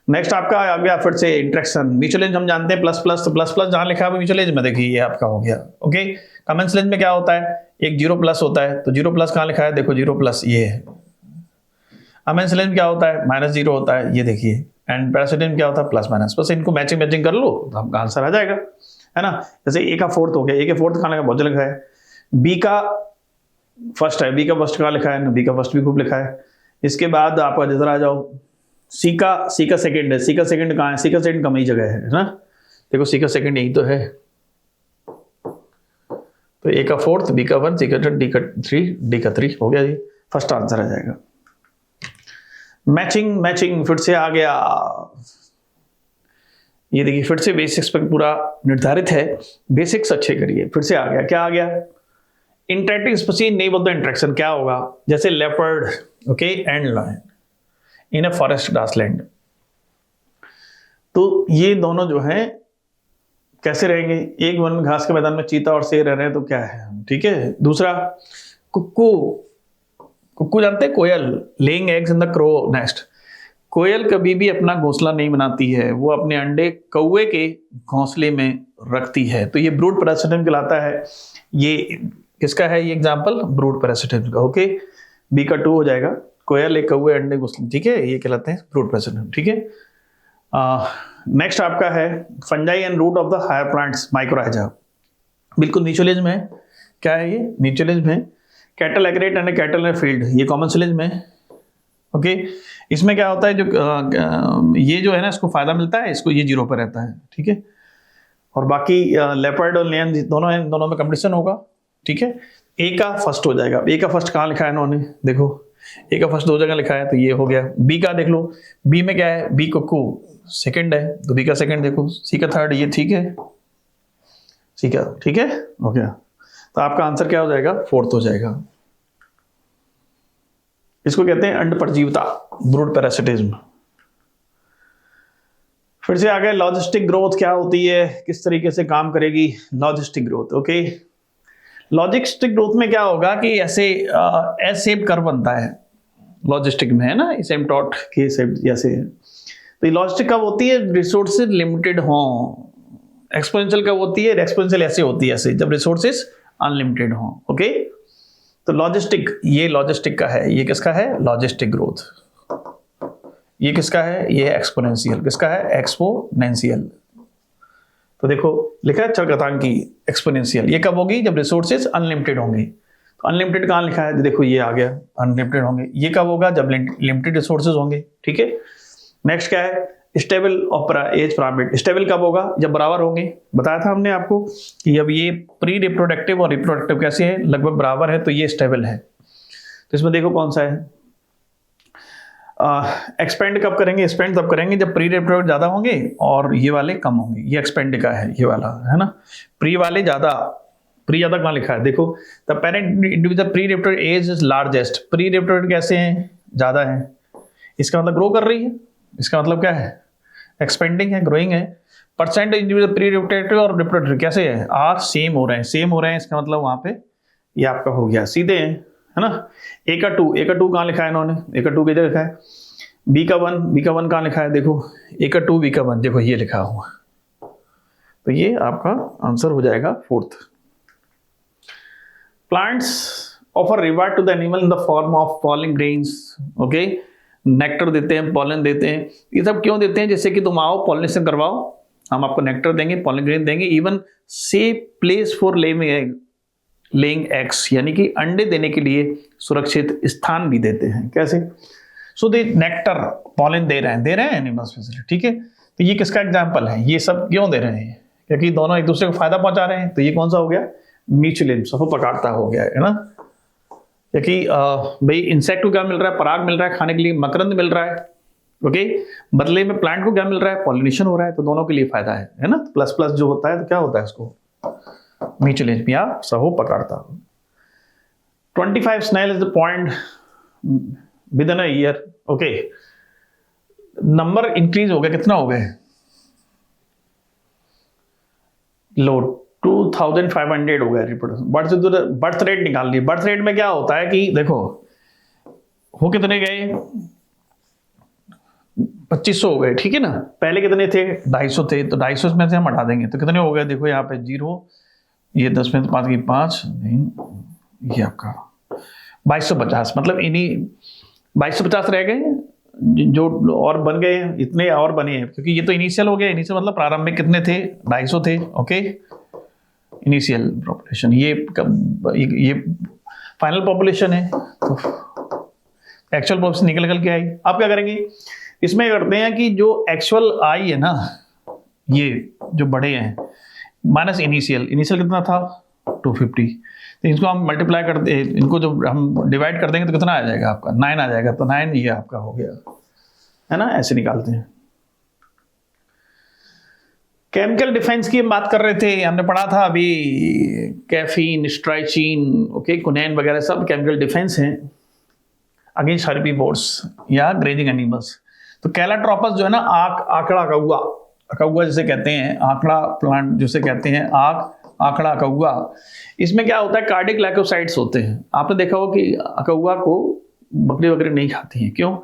S1: नेक्स्ट आपका आ गया फिर से इंटरेक्शन, म्यूचुअल एज हम जानते हैं प्लस प्लस, तो प्लस प्लस जहां लिखा है म्यूचुअल एज में देखिए ये आपका हो गया, ओके। कमेंस एज में क्या होता है, एक 0+ होता है, तो 0+ कहां लिखा है, देखो 0+ ये है। अमेंस एज में क्या होता है, -0 होता है, ये देखिए, एंड पैरासिटिज्म क्या होता है, प्लस-माइनस, बस इनको मैचिंग कर लो तो आपका आंसर आ जाएगा, है ना। जैसे ए का 4th हो गया, ए के 4th कहां लिखा है, बहुत लिखा है, बी का फर्स्ट है, बी का फर्स्ट कहां लिखा है, बी का फर्स्ट भी खूब लिखा है। इसके बाद आपका जिधर आ जाओ, सी का सेकंड है, सी का सेकंड कहाँ है, सी का सेकंड कम ही जगह है ना, देखो सी का सेकंड यही तो है, तो ए का 4th, बी का 1, सी का 2, डी का 3, डी का 3 हो गया जी, फर्स्ट आंसर आ जाएगा। मैचिंग फिर से आ गया, ये देखिए फिर से बेसिक्स पर पूरा निर्धारित है, बेसिक्स अच्छे करिए। फिर से आ गया, क्या आ गया? Interacting species name of the interaction क्या होगा? जैसे leopard, okay, and lion in a forest grassland. तो ये दोनों जो हैं कैसे रहेंगे? एक वन घास के मैदान में चीता और शेर रह रहे हैं तो क्या है, ठीक है। दूसरा कुक्कू, कुक्कू जानते हैं, कोयल, laying eggs in the crow nest. कोयल कभी भी अपना घोंसला नहीं बनाती है, वो अपने अंडे कौवे के घोंसले में रखती है। तो ये ब्रूड पैरासिटिज्म कहलाता है। ये किसका है ये एग्जांपल? ब्रूड पैरासिटिज्म का। ओके, बी का 2 हो जाएगा। कोयल, एक कौवे, अंडे, घोंसले, ठीक है, ये कहलाते हैं ब्रूड पैरासिटिज्म, ठीक है। नेक्स्ट आपका है fungi and root of the higher plants, mycorrhiza. बिल्कुल नीचोलेज में है। क्या है ये? नीचोलेज में। Cattle egret and cattle in field, ये कॉमन सिलेज में। ओके, इसमें क्या होता है, जो ये जो है ना, इसको फायदा मिलता है, इसको ये 0 पर रहता है, ठीक है। और बाकी लेपर्ड और लियन दोनों हैं, दोनों में कंपटीशन होगा, ठीक है। ए का फर्स्ट हो जाएगा। ए का फर्स्ट कहाँ लिखा है इन्होंने? देखो, ए का फर्स्ट 2 जगह लिखा है, तो ये हो गया। बी का देख लो, बी में क्या है? बी कुक्कू सेकंड है, तो बी का सेकंड देखो। सी का थर्ड, ये ठीक है, सी का ठीक है, हो गया। तो आपका आंसर क्या हो जाएगा? 4th हो जाएगा। इसको कहते हैं अंडपरजीविता, ब्रूड पैरासिटिज्म। फिर से आ गए लॉजिस्टिक ग्रोथ क्या होती है, किस तरीके से काम करेगी logistic growth. Okay, logistic growth में क्या होगा कि ऐसे एस शेप कर्व बनता है लॉजिस्टिक में, है ना, एसिम्पटोट के शेप जैसे। तो ये लॉजिस्टिक कब होती है? रिसोर्सेज लिमिटेड हो। एक्सपोनेंशियल कब होती है? एक्सपोनेंशियल ऐसे होती है, ऐसे जब रिसोर्सेज अनलिमिटेड हो। ओके, तो लॉजिस्टिक, ये लॉजिस्टिक का है। ये किसका है? Logistic growth. ये किसका है? ये एक्सपोनेंशियल। किसका है? एक्सपोनेंशियल। तो देखो लिखा है चरघातांकी एक्सपोनेंशियल। ये कब होगी? जब रिसोर्सेज अनलिमिटेड होंगे। तो अनलिमिटेड कहाँ लिखा है? देखो ये आ गया, अनलिमिटेड होंगे। ये कब होगा? जब लिमिटेड रिसोर्सेज होंगे, ठीक है। नेक्स्ट क्या है? Stable of age pyramid. Stable कब होगा? जब बराबर होंगे। बताया था हमने आपको कि अब ये प्री रिप्रोडक्टिव और रिप्रोडक्टिव कैसे है? लगभग बराबर है, तो ये स्टेबल है। तो इसमें देखो कौन सा है? एक्सपेंड कब करेंगे? एक्सपेंड तब करेंगे जब प्री रिप्रोडक्टिव ज्यादा होंगे और ये वाले कम होंगे। ये एक्सपेंड का है, ये वाला है ना। प्री वाले ज्यादा, प्री ज्यादा कहाँ लिखा है? देखो, the parent individual pre reproductive age is largest. Pre reproductive कैसे हैं? ज्यादा है, इसका मतलब ग्रो कर रही है। इसका मतलब क्या है? एक्सपेंडिंग है, ग्रोइंग है। परसेंट इंडिविजुअल प्री रिप्रोडक्टिव और रिप्रोडक्टिव कैसे है? आर सेम हो रहे हैं, सेम हो रहे हैं। इसका मतलब वहां पे ये आपका हो गया, सीधे है ना। ए का 2, ए का 2 कहाँ लिखा है इन्होंने? ए का 2 किधर लिखा है? बी का 1, बी का 1 कहाँ लिखा है? देखो, ए का 2, बी का 1, देखो ये लिखा हुआ। तो ये आपका आंसर हो जाएगा 4th। Plants offer reward to the animal in the form of pollen grains. Okay, nectar देते हैं, पॉलन देते हैं। ये सब क्यों देते हैं? जैसे कि तुम आओ, पॉलिनेशन करवाओ, हम आपको नेक्टर देंगे, पॉलन ग्रेन देंगे। इवन से प्लेस फॉर लेइंग एग्स, यानी कि अंडे देने के लिए सुरक्षित स्थान भी देते हैं। कैसे? सो दे नेक्टर, पॉलन दे रहे हैं एनिमल्स में, ठीक है। तो ये किसका एग्जाम्पल है? ये सब क्यों दे रहे हैं? क्योंकि दोनों एक दूसरे को फायदा पहुंचा रहे हैं। तो ये कौन सा हो गया? म्यूचुअल, सहोपकारता हो गया, है ना। क्योंकि भाई इंसेक्ट को क्या मिल रहा है? पराग मिल रहा है खाने के लिए, मकरंद मिल रहा है, ओके। बदले में प्लांट को क्या मिल रहा है? पॉलिनेशन हो रहा है। तो दोनों के लिए फायदा है ना। प्लस प्लस जो होता है तो क्या होता है? इसको म्यूचुअल या सहोपकारता। 25 snail is the point within a year. Okay, number increase हो गया, कितना हो गए? लो 2500 हो गया रिप्रोडक्शन। बर्थ रेट निकाल ली। बर्थ रेट में क्या होता है कि देखो, हो कितने गए? 2500 हो गए, ठीक है ना। पहले कितने थे? 250 थे, तो 250 में से हम हटा देंगे तो कितने हो गए? देखो यहाँ पे 0, ये 10 में 5 की 5, ये आपका 2250। मतलब इन्हीं 2250 रह गए जो और बन गए हैं, इतने और बने हैं। क्योंकि ये तो इनिशियल हो गया। इनिशियल मतलब प्रारंभिक कितने थे? 250 थे, ओके। इनिशियल पॉपुलेशन, ये फाइनल पॉपुलेशन है। तो एक्चुअल पॉपुलेशन निकल के आई। अब क्या करेंगे? इसमें करते हैं कि जो एक्चुअल आई है ना, ये जो बड़े हैं, माइनस इनिशियल कितना था? 250। तो इसको हम मल्टीप्लाई करते हैं, इनको जो हम डिवाइड कर देंगे तो कितना आ जाएगा आपका? 9 आ जाएगा। तो 9 ये आपका हो गया, है ना। ऐसे निकालते हैं। केमिकल डिफेंस की हम बात कर रहे थे, हमने पढ़ा था अभी कैफीन, स्ट्राइचिन, ओके, कुनैन वगैरह सब केमिकल डिफेंस हैं अगेंस्ट हर्बीवोर्स या ग्रेजिंग एनिमल्स। तो कैलाट्रोपस जो है ना, आंकड़ा अकौआ जिसे कहते हैं, आंकड़ा प्लांट जिसे कहते हैं, आंकड़ा अकौआ, इसमें क्या होता है, कार्डिक ग्लाइकोसाइड्स होते हैं। आपने देखा होगा कि अकौआ को बकरी वगैरह नहीं खाती हैं, क्यों?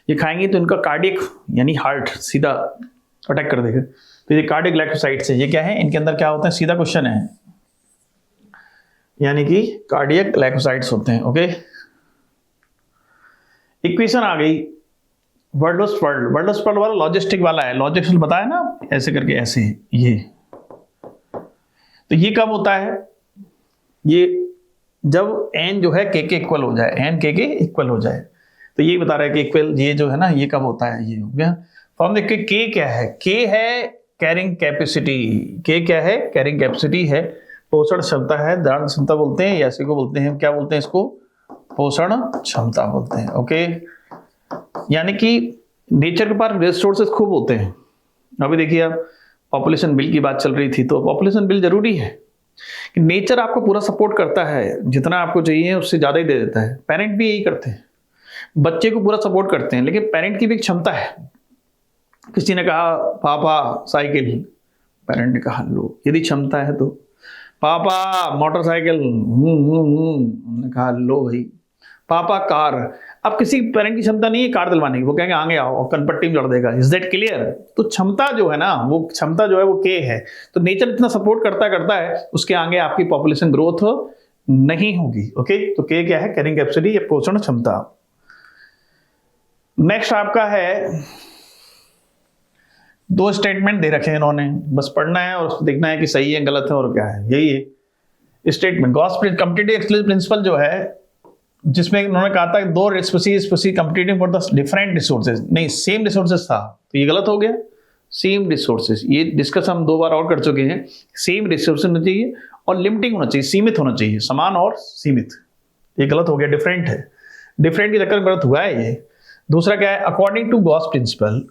S1: ये खाएंगी तो इनका कार्डिक यानी हार्ट सीधा अटैक कर देगा। तो ये कार्डिक ग्लाइकोसाइड्स है, ये क्या है, इनके अंदर क्या होता है, सीधा क्वेश्चन है, यानी कि कार्डियक ग्लाइकोसाइड्स होते हैं। ओके, इक्वेशन आ गई वर्ल्ड वाला लॉजिस्टिक वाला है, लॉजिस्टिक बताया ना, ऐसे करके ऐसे ये। तो ये कब होता है, ये जब n जो है k के इक्वल हो जाए, n k के इक्वल हो जाए। तो ये बता रहा है कि इक्वल ये जो है ना, ये कब होता है, ये हो गया। फॉर्म देखिए k क्या है, k है कैरिंग कैपेसिटी, k क्या है, कैरिंग कैपेसिटी है, पोषण क्षमता है, धारण क्षमता बोलते हैं, या इसी को बोलते हैं, क्या बोलते हैं इसको, पोषण क्षमता बोलते हैं। ओके, यानी कि नेचर के पास रिसोर्सेज खूब होते हैं। अभी देखिए आप, पॉपुलेशन बिल की बात चल रही थी, तो पॉपुलेशन बिल जरूरी है कि नेचर आपको पूरा सपोर्ट करता है, जितना आपको चाहिए उससे ज़्यादा ही दे देता है। पेरेंट भी यही करते हैं, बच्चे को पूरा सपोर्ट करते हैं, लेकिन पेरेंट की भी एक क्षमता है। किसी ने कहा पापा साइकिल, पेरेंट ने कहा लो, यदि क्षमता है तो। पापा मोटरसाइकिल, हमने कहा लो भाई। पापा कार, अब किसी पेरेंट की क्षमता नहीं है कार दिलवाने की, वो कहेंगे आगे आओ और कनपट्टी में जड़ देगा। Is that clear? तो क्षमता जो है ना, वो क्षमता जो है वो के है। तो नेचर इतना सपोर्ट करता है, उसके आगे आपकी पॉपुलेशन ग्रोथ नहीं होगी। ओके, तो के क्या है, कैरिंग कैपेसिटी या पोषण क्षमता। नेक्स्ट आपका है, दो स्टेटमेंट दे रखे हैं इन्होंने, बस पढ़ना है और देखना है कि सही है गलत है और क्या है, यही है statement. Gause competitive exclusive principle जो है, जिसमें उन्होंने कहा था दो species competing for the different resources, नहीं सेम रिसोर्सेज था, तो ये गलत हो गया। सेम रिसोर्सेज, ये डिस्कस हम 2 बार और कर चुके हैं। सेम रिसोर्सेज होना चाहिए और लिमिटिंग होना चाहिए, सीमित होना चाहिए, समान और सीमित। ये गलत हो गया, डिफरेंट है, डिफरेंट की चक्कर गलत हुआ है ये। दूसरा क्या है, according to Gause principle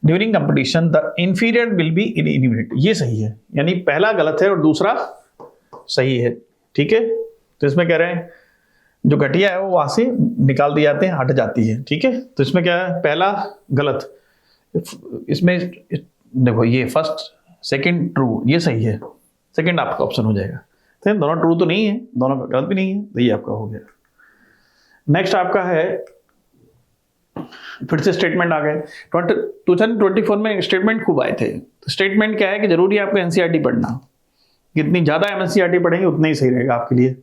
S1: during competition the inferior will be inhibited, ये सही है, यानी पहला गलत है और दूसरा सही है। ठीक है, तो इसमें कह रहे हैं जो घटिया है वो वहां से निकाल दिए जाते हैं, हट जाती है। ठीक है, तो इसमें क्या है, पहला गलत, इसमें देखो ये फर्स्ट सेकंड ट्रू, ये सही है, सेकंड आपका ऑप्शन हो जाएगा। तो दोनों ट्रू तो नहीं है, दोनों गलत भी नहीं है, तो ये आपका हो गया। नेक्स्ट आपका है, फिर से स्टेटमेंट आ गए। 2024 में स्टेटमेंट खूब आए थे। तो स्टेटमेंट क्या है कि जरूरी है आपको एनसीईआरटी पढ़ना, जितनी ज्यादा एनसीईआरटी पढ़ेंगे उतना ही सही रहेगा आपके लिए।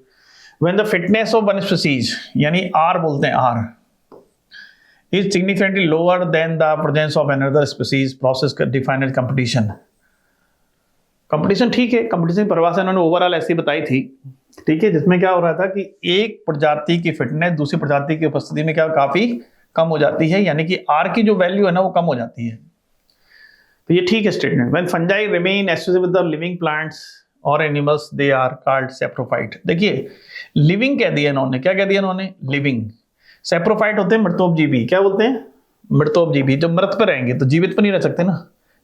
S1: When the fitness of one species, यानी R बोलते हैं R, is significantly lower than the presence of another species, process defined as competition. Competition ठीक है, कंपटीशन की परिभाषा इन्होंने ओवरऑल ऐसी बताई थी। ठीक है, जिसमें क्या हो रहा था कि एक प्रजाति की फिटनेस दूसरी प्रजाति की उपस्थिति में क्या काफी कम हो जाती है, यानी कि R की जो वैल्यू है ना वो कम हो जाती है। तो ये ठीक है statement. When fungi remain associated with the living plants और animals they are called saprophyte. देखिए लिविंग कह दिया इन्होंने, क्या कह दिया इन्होंने, लिविंग। सैप्रोफाइट होते हैं मृतोपजीवी, क्या बोलते हैं, मृतोपजीवी, जो मृत पर रहेंगे तो जीवित पर नहीं रह सकते ना।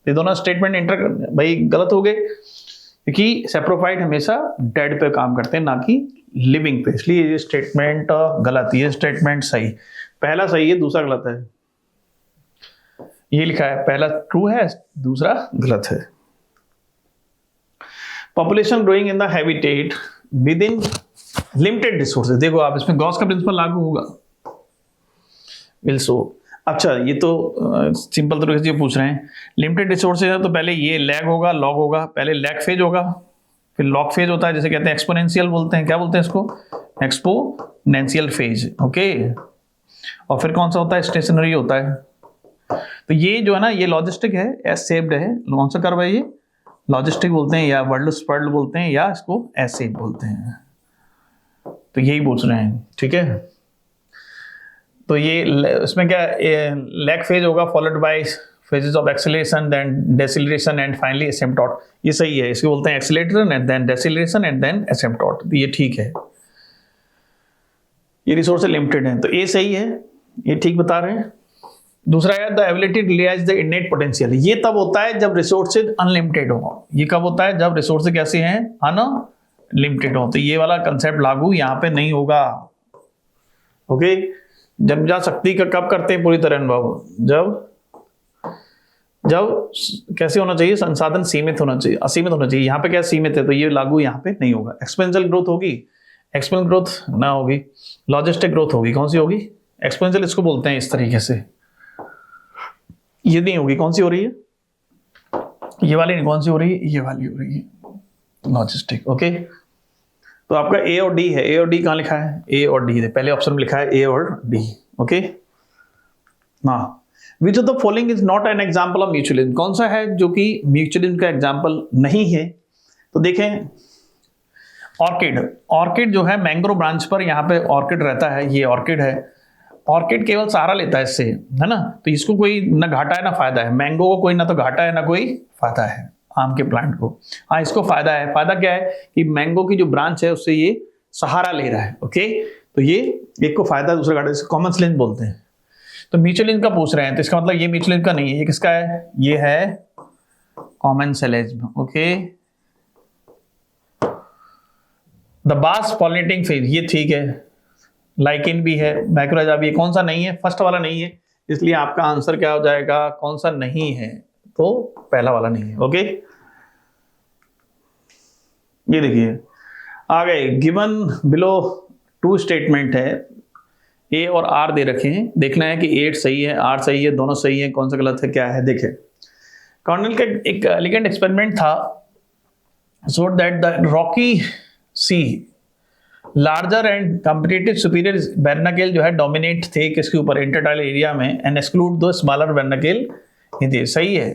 S1: ये दोनों स्टेटमेंट इंटर भाई गलत हो गए, क्योंकि सैप्रोफाइट हमेशा डेड पे काम करते हैं ना कि लिविंग पे, इसलिए ये स्टेटमेंट गलत, ये स्टेटमेंट सही। पहला सही है, दूसरा गलत है, ये लिखा है, पहला ट्रू है, दूसरा गलत है। Population growing in the habitat with in limited resources, देखो आप इसमें गॉस का प्रिंसिपल लागू होगा, विल शो। अच्छा, ये तो सिंपल तरीके से पूछ रहे हैं, लिमिटेड रिसोर्सेज है तो पहले ये लैग होगा, लॉग होगा, पहले लैग फेज होगा, फिर लॉग फेज होता है, जिसे कहते हैं एक्सपोनेंशियल बोलते हैं, क्या बोलते हैं इसको, एक्सपोनेंशियल फेज। ओके, और फिर कौन सा होता है, स्टेशनरी होता है। तो ये जो है ना, ये लॉजिस्टिक है, एस शेप्ड है, कौन सा कर्व है ये, लॉजिस्टिक बोलते हैं, या वर्ल्ड स्पर्ड बोलते हैं, या इसको ऐसे बोलते हैं। तो यही पूछ रहे हैं। ठीक है, तो ये इसमें क्या, लैग फेज होगा followed by phases of acceleration, then deceleration and finally asymptote. ये सही है, इसको बोलते हैं acceleration and then deceleration and then asymptote. तो ये ठीक है, ये रिसोर्स लिमिटेड है, तो ये सही है, ये ठीक बता रहे हैं। दूसरा है the ability to realise the innate potential. ये तब होता है जब रिसोर्सेज अनलिमिटेड हो। ये कब होता है? जब रिसोर्सेज कैसे हैं? अनलिमिटेड हो। तो ये वाला कंसेप्ट लागू यहाँ पे नहीं होगा। ओके, जनता शक्ति का कब करते हैं पूरी तरह अनुभव? जब कैसे होना चाहिए? संसाधन सीमित होना चाहिए, असीमित होना चाहिए। यहाँ पे क्या सीमित है, तो ये लागू यहाँ पे नहीं होगा। एक्सपोनेंशियल ग्रोथ होगी? एक्सपोनेंशियल ग्रोथ ना होगी। लॉजिस्टिक ग्रोथ होगी। कौन सी होगी? एक्सपोनेंशियल इसको बोलते हैं इस तरीके से। ये नहीं होगी। कौन सी हो रही है? ये वाली नहीं, कौन सी हो रही है? ये वाली हो रही है, लॉजिस्टिक। ओके, तो आपका ए और डी है। ए और डी कहाँ लिखा है? ए और डी, पहले ऑप्शन में लिखा है ए और डी। ओके, हाँ, विच of the following is not an example of mutualism? कौन सा है जो कि म्यूचुअलिज्म का एग्जाम्पल नहीं है? तो देखें, ऑर्किड। ऑर्किड जो है मैंग्रोव ब्रांच पर यहाँ पे ऑर्किड रहता है। ये ऑर्किड है। ऑर्किड केवल सहारा लेता है इससे, है ना? तो इसको कोई ना घाटा है ना फायदा है। मैंगो को कोई ना तो घाटा है ना कोई फायदा है, आम के प्लांट को। हाँ, इसको फायदा है। फायदा क्या है कि मैंगो की जो ब्रांच है उससे ये सहारा ले रहा है। ओके, तो ये एक को फायदा, दूसरा घाटा। इसे कॉमन स्लेंज बोलते हैं। तो म्यूचुअलिज्म का पूछ रहे हैं, तो इसका मतलब ये म्यूचुअलिज्म का नहीं है। ये किसका है? ये है कॉमन सेलेज्म। ओके, द बास पॉलिनेटिंग फेज, ये ठीक है। लाइकिन भी है, मैक्रोजा भी है। कौन सा नहीं है? फर्स्ट वाला नहीं है, इसलिए आपका आंसर क्या हो जाएगा? कौन सा नहीं है? तो पहला वाला नहीं है। ओके, ये देखिए आ गए। गिवन बिलो 2 स्टेटमेंट है, ए और आर दे रखे हैं। देखना है कि 8 सही है, आर सही है, दोनों सही है, कौन सा गलत है, क्या है। देखें, कॉर्नेल का एक एलिगेंट एक्सपेरिमेंट था, so that the rocky sea larger and competitive superior barnacle जो है डोमिनेट थे किसके ऊपर? इंटरटाइल एरिया में, and exclude the smaller barnacle. ये सही है।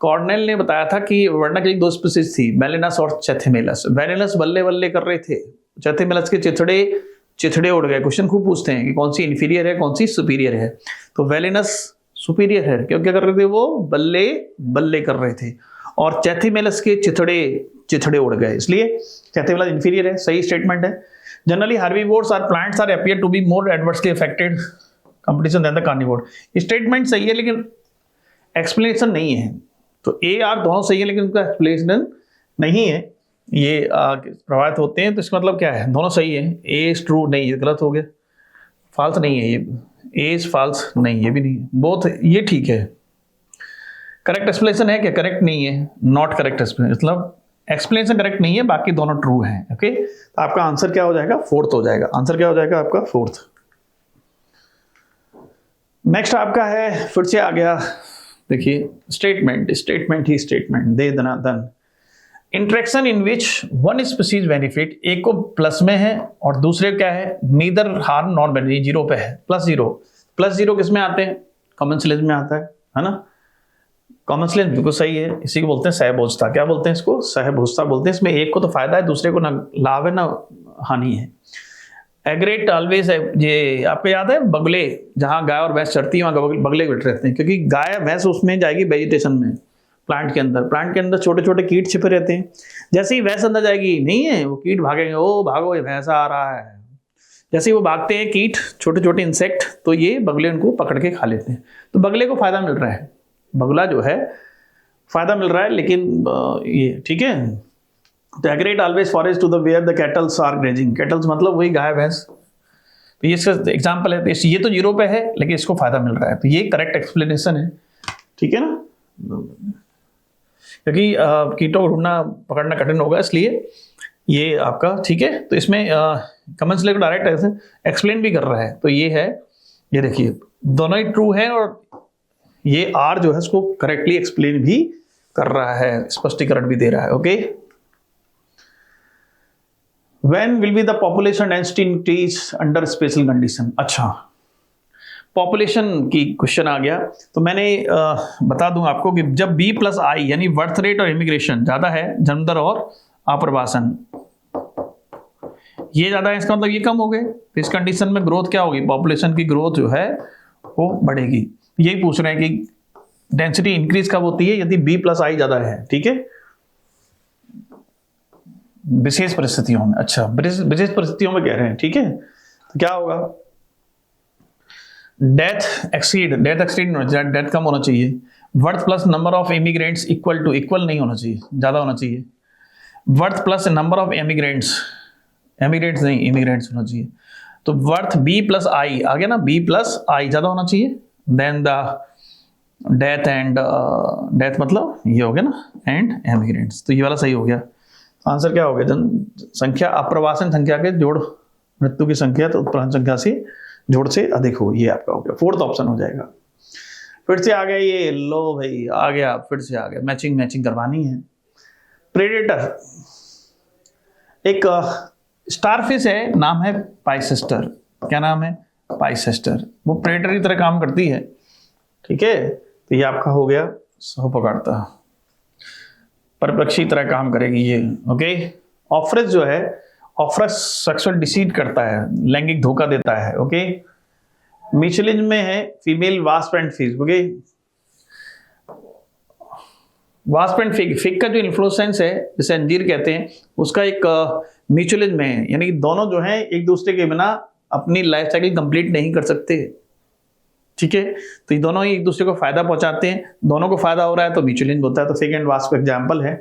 S1: कॉर्नेल ने बताया था कि वर्नाकेल 2 स्पीसीज थी, मेलिनस और चैथेमेलस। वेलिनस बल्ले बल्ले कर रहे थे, चैथेमेलस के चिथड़े उड़ गए। क्वेश्चन खूब पूछते हैं कि कौन सी इन्फीरियर है, कौन सी सुपीरियर है। तो वेलिनस सुपीरियर है, क्यों? क्या कर रहे थे वो? बल्ले बल्ले कर रहे थे। और चैथेमेलस के चिथड़े उड़ गए, इसलिए चैथेमेलस इन्फीरियर है। सही स्टेटमेंट है। Generally herbivores or plants are appear to be more adversely affected competition than the carnivore। Statement सही है लेकिन एक्सप्लेनेशन नहीं है। तो ए आर दोनों सही है लेकिन उनका एक्सप्लेनेशन नहीं है। ये प्रभावित होते हैं, तो इसका मतलब क्या है? दोनों सही है। ए इज ट्रू नहीं, ये गलत हो गया। फॉल्स नहीं है ये, ए इज फॉल्स नहीं, ये भी नहीं है। बोथ ये ठीक है। करेक्ट एक्सप्लेनेशन है क्या? करेक्ट नहीं है, नॉट करेक्ट एक्सप्लेनेशन, मतलब एक्सप्लेनेशन करेक्ट नहीं है, बाकी दोनों ट्रू हैं। ओके, तो आपका आंसर क्या हो जाएगा? 4th हो जाएगा। आंसर क्या हो जाएगा आपका? 4th। नेक्स्ट आपका है, फिर से आ गया, देखिए, स्टेटमेंट दे दना दन। Interaction in which one species benefit, एक को प्लस में है और दूसरे क्या है? नीदर हार्म नॉट बेनिफिट, 0 पे है। प्लस जीरो किस में आते हैं? कॉमन स्लेंज में आता है ना? कॉमन स्लेंज बिल्कुल सही है। इसी को बोलते हैं सहभोजता। क्या बोलते हैं इसको? सहभोजता बोलते हैं। इसमें एक को तो फायदा है, दूसरे को ना लाभ है ना हानि है। एग्रेट ऑलवेज है। ये आपको याद है बगले, जहां गाय और भैंस चढ़ती है वहां बगले बैठे रहते हैं, क्योंकि गाय भैंस उसमें जाएगी वेजिटेशन में, प्लांट के अंदर छोटे छोटे कीट छिपे रहते हैं। जैसे ही भैंस अंदर जाएगी, नहीं है वो कीट भागेंगे, ओ भागो ये भैंसा आ रहा है। जैसे ही वो भागते हैं कीट, छोटे छोटे इंसेक्ट, तो ये बगले उनको पकड़ के खा लेते हैं। तो बगले को फायदा मिल रहा है, बगला जो है फायदा मिल रहा है। लेकिन ये ठीक है। तो egret always forest to the where the cattles are grazing. Cattles मतलब वही गाय भैंस। तो ये इसका एग्जाम्पल है। तो ये तो 0 पे है लेकिन इसको फायदा मिल रहा है, तो ये करेक्ट एक्सप्लेनेशन है। ठीक है ना, क्योंकि कीटों को ढूंढना पकड़ना कठिन होगा, इसलिए ये आपका ठीक है। तो इसमें कमेंट से लेकर डायरेक्ट ऐसे एक्सप्लेन भी कर रहा है। तो ये है, ये देखिए दोनों ही ट्रू है और ये आर जो है इसको करेक्टली एक्सप्लेन भी कर रहा है, स्पष्टीकरण भी दे रहा है। Okay, when will be the population density increase under special condition. अच्छा, पॉपुलेशन की क्वेश्चन आ गया। तो मैंने बता दूं आपको कि जब B+I यानी बर्थ रेट और इमिग्रेशन ज्यादा है, जन्म दर और आप्रवासन ये ज्यादा है, इसका मतलब ये कम हो गए। तो इस कंडीशन में ग्रोथ क्या होगी? पॉपुलेशन की ग्रोथ जो है वो बढ़ेगी। यही पूछ रहे हैं कि डेंसिटी इंक्रीज कब होती है? यदि B+I ज्यादा है। ठीक है, विशेष परिस्थितियों में। अच्छा, विशेष परिस्थितियों में कह रहे हैं। ठीक है, तो क्या होगा? डेथ एक्सीड नहीं होना चाहिए, डेथ कम होना चाहिए। Birth plus number of immigrants equal to, equal नहीं होना चाहिए, ज़्यादा होना चाहिए। Birth plus number of emigrants नहीं, इमिग्रेंट्स होना चाहिए। तो बर्थ बी प्लस आई आ गया ना, बी प्लस आई ज़्यादा होना चाहिए। Then the death and death मतलब ये हो गया ना, एंड एमिग्रेंट्स, तो ये वाला सही हो गया। आंसर क्या हो गया? जनसंख्या अप्रवासन संख्या के जोड़ मृत्यु की संख्या तो उत्पादन संख्या से जोड़ से अधिक हो, ये आपका हो गया। फोर्थ ऑप्शन हो जाएगा। फिर से आ गया ये, लो भाई आ गया, फिर से आ गया। मैचिंग करवानी है। प्रेडेटर, एक स्टारफिश है, नाम है पाइसेस्टर। क्या नाम है? पाइसेस्टर। वो प्रेडेटर की तरह काम करती है, ठीक है। तो ये आपका हो गया सौ पकड़ता, परपक्षी तरह काम करेगी ये, ओके। ऑफरस जो है, ऑफरस सेक्सुअल डिसीट करता है, लैंगिक धोखा देता है, ओके। मिचेलिन में है female wasp and fig, okay. Wasp and fig का जो इन्फ्लोरेसेंस है, जिसे अंजीर कहते हैं, उसका एक म्यूचुअलिज्म में है, यानी कि दोनों जो हैं एक दूसरे के बिना अपनी लाइफ साइकिल कंप्लीट नहीं कर सकते, ठीक है। तो ये दोनों ही एक दूसरे को फायदा पहुंचाते हैं, दोनों को फायदा हो रहा है तो म्यूचुअलिज्म होता है। तो फिग एंड वास्प एग्जाम्पल है।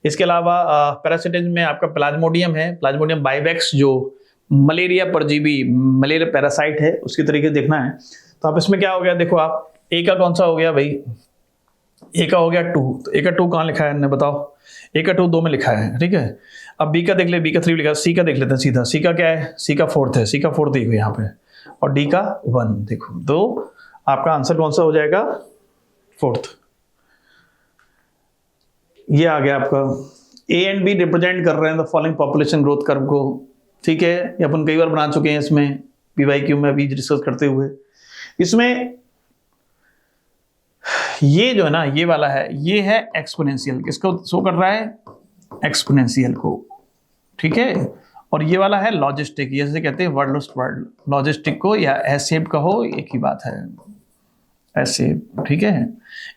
S1: इसके अलावा पैरासिटिज्म में आपका प्लाज्मोडियम है, प्लाज्मोडियम बाइवेक्स, जो मलेरिया परजीवी, मलेरिया पैरासाइट है, उसके तरीके देखना है। तो आप इसमें क्या हो गया, देखो आप, ए का कौन सा हो गया भाई? ए का हो गया 2, तो ए का 2 कहाँ लिखा है, बताओ? ए का 2 2 में लिखा है, ठीक है। अब बी का देख ले, बी का 3 लिखा है। सी का देख लेते हैं सीधा, सी का क्या है? सी का 4th है, सी का 4th देखो यहाँ पे, और डी का 1 देखो। तो आपका आंसर कौन सा हो जाएगा? 4th। ये आ गया आपका। ए एंड बी रिप्रेजेंट कर रहे हैं the following population growth curve को, ठीक है। ये अपन कई बार बना चुके हैं इसमें PYQ में अभी डिस्कस करते हुए। इसमें ये जो है ना, ये वाला है, ये है एक्सपोनेंशियल, किसको शो कर रहा है? एक्सपोनेंशियल को, ठीक है। और ये वाला है लॉजिस्टिक, जैसे कहते हैं वर्ड लॉजिस्टिक को, या एस शेप का हो, एक ही बात है, ऐसे, ठीक है।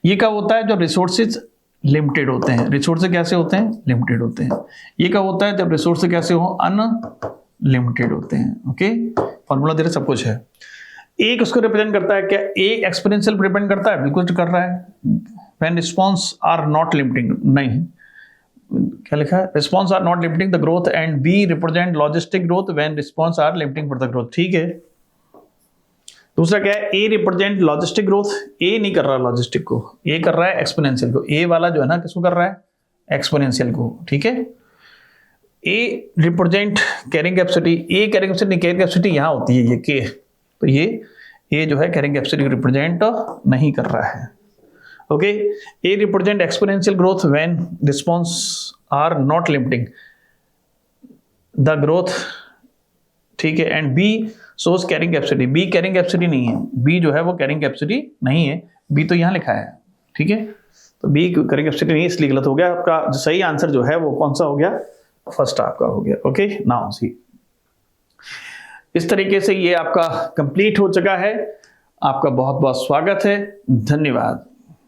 S1: ये कब होता है? जब रिसोर्सेज लिमिटेड होते हैं। रिसोर्स कैसे होते हैं? लिमिटेड होते हैं। ये कब होता है? जब रिसोर्स कैसे हो? अनलिमिटेड होते हैं, ओके। फॉर्मूला दे रहे, सब कुछ है। एक उसको रिप्रेजेंट करता है क्या? एक एक्सपोनेंशियल रिप्रेजेंट करता है, बिल्कुल कर रहा है। When response are not limiting, नहीं, क्या लिखा है? Response are not limiting the growth, and B represent logistic growth when response are limiting for the growth, ठीक है। दूसरा क्या है? A represent logistic growth, A नहीं कर रहा लॉजिस्टिक को, ए कर रहा है एक्सपोनेंशियल को। ए वाला जो है ना, किसको कर रहा है? एक्सपोनेंशियल को, ठीक है। A represent carrying capacity, A carrying capacity नहीं, कैरिंग कैपेसिटी यहाँ होती है, ये के, तो ये ए जो है कैरिंग कैपेसिटी रिप्रेजेंट नहीं कर रहा है, okay. A represent exponential growth when response are not limiting the growth, ठीक है। And B source carrying capacity, B carrying capacity नहीं है, बी जो है वो कैरिंग कैपेसिटी नहीं है, बी तो यहाँ लिखा है, ठीक है। तो बी कैरिंग कैपेसिटी नहीं, इसलिए गलत हो गया। आपका जो सही आंसर जो है वो कौन सा हो गया? फर्स्ट आपका हो गया, ओके। नाउ सी, इस तरीके से ये आपका कंप्लीट हो चुका है। आपका बहुत बहुत स्वागत है, धन्यवाद।